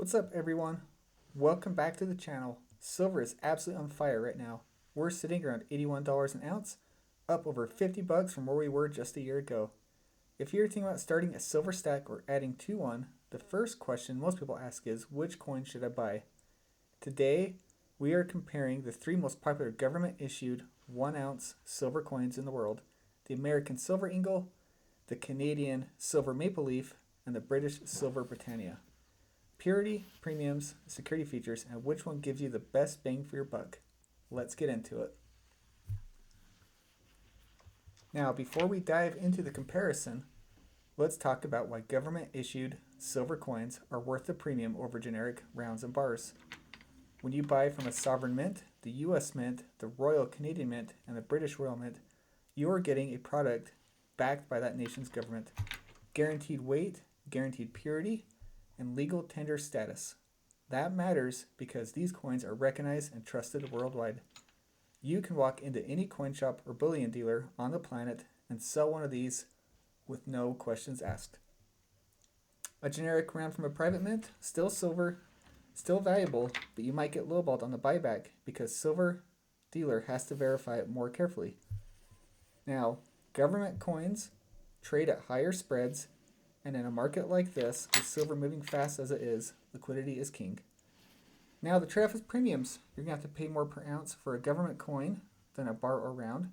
What's up, everyone? Welcome back to the channel. Silver is absolutely on fire right now. We're sitting around $81 an ounce, up over 50 bucks from where we were just a year ago. If you're thinking about starting a silver stack or adding to one, the first question most people ask is, which coin should I buy? Today, we are comparing the three most popular government-issued 1-ounce silver coins in the world: the American Silver Eagle, the Canadian Silver Maple Leaf, and the British Silver Britannia. Purity, premiums, security features, and which one gives you the best bang for your buck. Let's get into it. Now, before we dive into the comparison, let's talk about why government-issued silver coins are worth the premium over generic rounds and bars. When you buy from a sovereign mint, the US Mint, the Royal Canadian Mint, and the British Royal Mint, you are getting a product backed by that nation's government. Guaranteed weight, guaranteed purity, and legal tender status. That matters because these coins are recognized and trusted worldwide. You can walk into any coin shop or bullion dealer on the planet and sell one of these with no questions asked. A generic round from a private mint, still silver, still valuable, but you might get lowballed on the buyback because silver dealer has to verify it more carefully. Now, government coins trade at higher spreads, and in a market like this, with silver moving fast as it is, liquidity is king. Now, the trade-off is premiums. You're going to have to pay more per ounce for a government coin than a bar or round,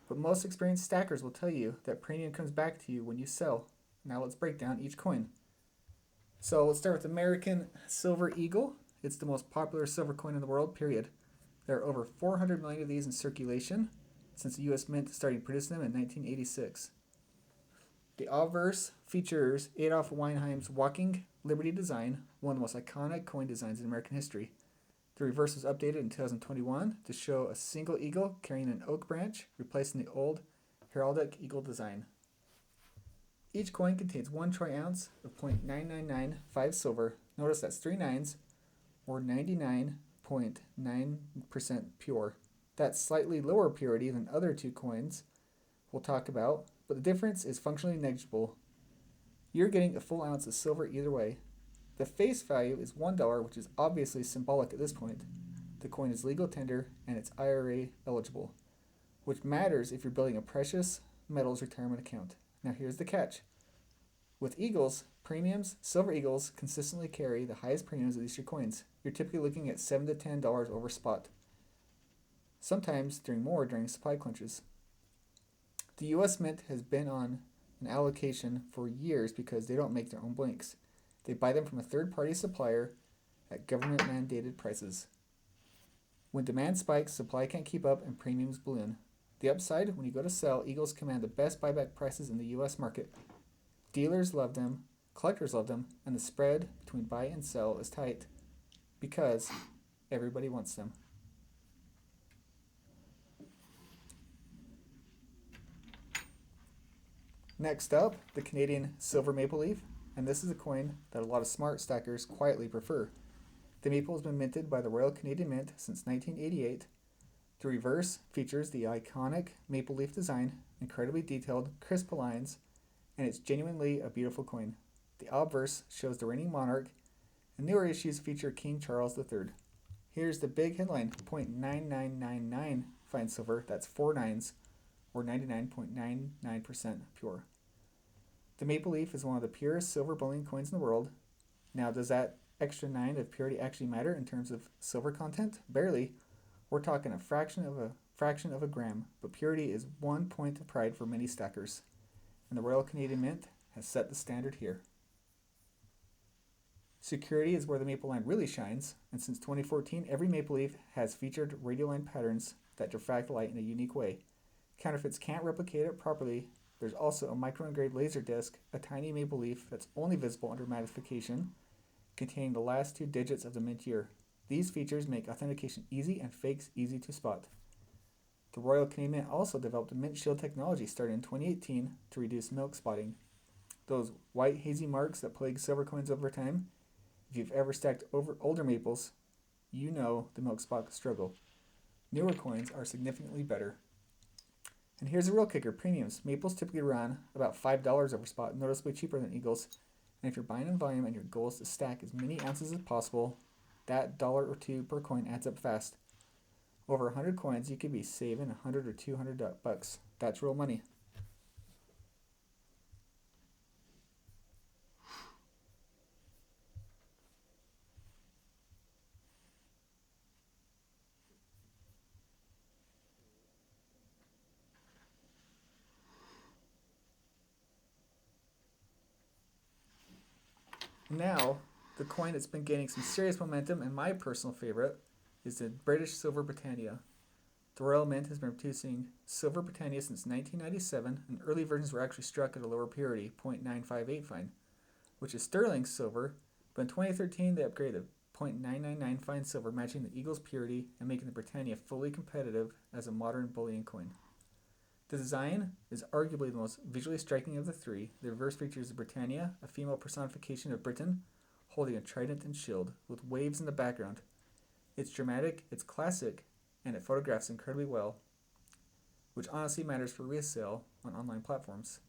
but most experienced stackers will tell you that premium comes back to you when you sell. Now let's break down each coin. So let's start with American Silver Eagle. It's the most popular silver coin in the world, period. There are over 400 million of these in circulation since the US Mint started producing them in 1986. The obverse features Adolf Weinheim's Walking Liberty design, one of the most iconic coin designs in American history. The reverse was updated in 2021 to show a single eagle carrying an oak branch, replacing the old heraldic eagle design. Each coin contains 1 troy ounce of 0.9995 silver. Notice that's 3 nines, or 99.9% pure. That's slightly lower purity than other two coins we'll talk about, but the difference is functionally negligible. You're getting a full ounce of silver either way. The face value is $1, which is obviously symbolic at this point. The coin is legal tender and it's IRA eligible, which matters if you're building a precious metals retirement account. Now here's the catch. With Eagles, premiums, Silver Eagles consistently carry the highest premiums of these three coins. You're typically looking at $7 to $10 over spot, sometimes during supply crunches. The US Mint has been on an allocation for years because they don't make their own blanks. They buy them from a third-party supplier at government-mandated prices. When demand spikes, supply can't keep up and premiums balloon. The upside, when you go to sell, Eagles command the best buyback prices in the US market. Dealers love them, collectors love them, and the spread between buy and sell is tight because everybody wants them. Next up, the Canadian Silver Maple Leaf, and this is a coin that a lot of smart stackers quietly prefer. The maple has been minted by the Royal Canadian Mint since 1988. The reverse features the iconic maple leaf design, incredibly detailed, crisp lines, and it's genuinely a beautiful coin. The obverse shows the reigning monarch, and newer issues feature King Charles III. Here's the big headline: 0.9999 fine silver, that's 4 nines, or 99.99% pure. The maple leaf is one of the purest silver bullion coins in the world. Now, does that extra 9 of purity actually matter in terms of silver content? Barely. We're talking a fraction of a gram, but purity is one point of pride for many stackers, and the Royal Canadian Mint has set the standard here. Security is where the maple line really shines, and since 2014, every maple leaf has featured radial line patterns that diffract light in a unique way. Counterfeits can't replicate it properly. There's also a micro-engraved laser disc, a tiny maple leaf that's only visible under magnification, containing the last 2 digits of the mint year. These features make authentication easy and fakes easy to spot. The Royal Canadian Mint also developed a mint shield technology started in 2018 to reduce milk spotting. Those white hazy marks that plague silver coins over time, if you've ever stacked over older maples, you know the milk spot struggle. Newer coins are significantly better. And here's a real kicker: premiums. Maples typically run about $5 over spot, noticeably cheaper than Eagles, And if you're buying in volume and your goal is to stack as many ounces as possible, that $1 or $2 per coin adds up fast. Over 100 coins, you could be saving 100 or 200 bucks. That's real money. Now, the coin that's been gaining some serious momentum, and my personal favorite, is the British Silver Britannia. The Royal Mint has been producing Silver Britannia since 1997, and early versions were actually struck at a lower purity, 0.958 fine, which is sterling silver, but in 2013 they upgraded to 0.999 fine silver, matching the Eagle's purity and making the Britannia fully competitive as a modern bullion coin. The design is arguably the most visually striking of the three. The reverse features the Britannia, a female personification of Britain, holding a trident and shield, with waves in the background. It's dramatic, it's classic, and it photographs incredibly well, which honestly matters for resale on online platforms.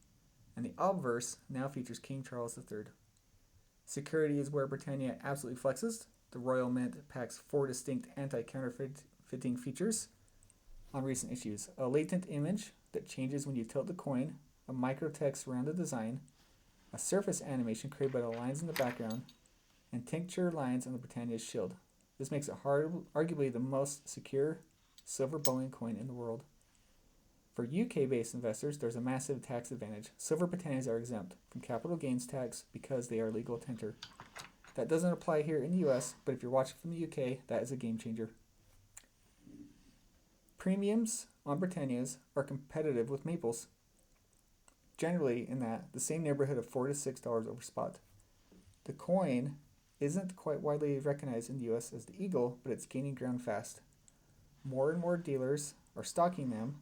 And the obverse now features King Charles III. Security is where Britannia absolutely flexes. The Royal Mint packs 4 distinct anti-counterfeiting features on recent issues. A latent image that changes when you tilt the coin, a microtext around the design, a surface animation created by the lines in the background, and tincture lines on the Britannia's shield. This makes it arguably the most secure silver bullion coin in the world. For UK-based investors, there's a massive tax advantage. Silver Britannias are exempt from capital gains tax because they are legal tender. That doesn't apply here in the US, but if you're watching from the UK, that is a game changer. Premiums on Britannias are competitive with Maples, generally in that the same neighborhood of $4 to $6 over spot. The coin isn't quite widely recognized in the US as the Eagle, but it's gaining ground fast. More and more dealers are stocking them,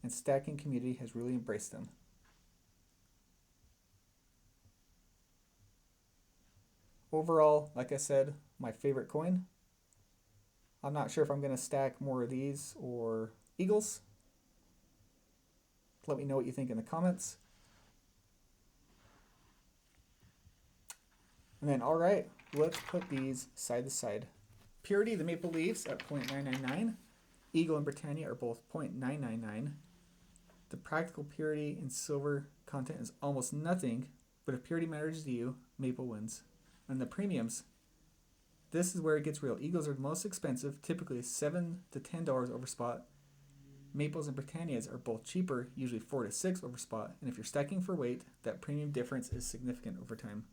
and stacking community has really embraced them. Overall, like I said, my favorite coin. I'm not sure if I'm going to stack more of these or Eagles. Let me know what you think in the comments. And then, all right, let's put these side to side. Purity, the Maple Leafs at 0.999. Eagle and Britannia are both 0.999. The practical purity in silver content is almost nothing, but if purity matters to you, Maple wins. And the premiums, this is where it gets real. Eagles are the most expensive, typically $7 to $10 over spot. Maples and Britannias are both cheaper, usually $4 to $6 over spot. And if you're stacking for weight, that premium difference is significant over time.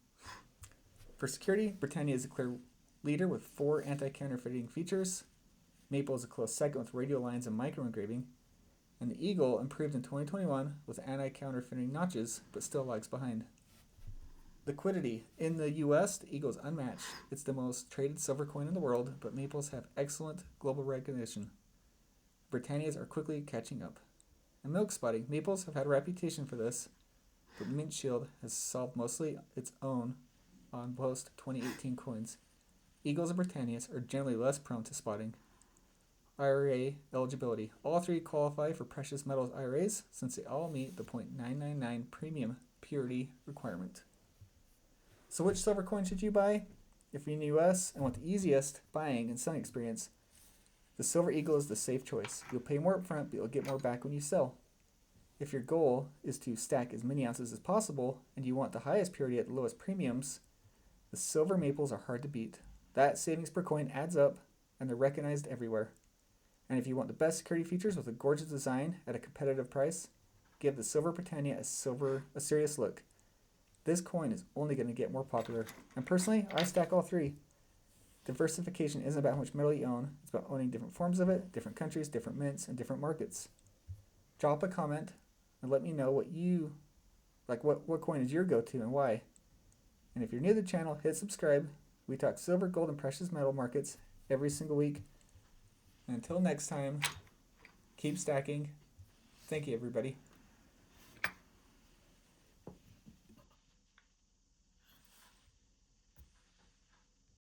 For security, Britannia is a clear leader with 4 anti-counterfeiting features. Maple is a close second with radial lines and micro engraving. And the Eagle improved in 2021 with anti-counterfeiting notches, but still lags behind. Liquidity. In the US, the Eagle is unmatched. It's the most traded silver coin in the world, but Maples have excellent global recognition. Britannias are quickly catching up. And milk spotting. Maples have had a reputation for this, but Mint Shield has solved mostly its own on post 2018 coins. Eagles and Britannias are generally less prone to spotting. IRA eligibility. All 3 qualify for precious metals IRAs since they all meet the 0.999 premium purity requirement. So which silver coin should you buy? If you're in the US and want the easiest buying and selling experience, the Silver Eagle is the safe choice. You'll pay more upfront, but you'll get more back when you sell. If your goal is to stack as many ounces as possible and you want the highest purity at the lowest premiums, the silver Maples are hard to beat. That savings per coin adds up, and they're recognized everywhere. And if you want the best security features with a gorgeous design at a competitive price, give the Silver Britannia a serious look. This coin is only going to get more popular. And personally, I stack all 3. Diversification isn't about how much metal you own. It's about owning different forms of it, different countries, different mints, and different markets. Drop a comment and let me know what you like. What coin is your go-to and why? And if you're new to the channel, hit subscribe. We talk silver, gold, and precious metal markets every single week. And until next time, keep stacking. Thank you, everybody.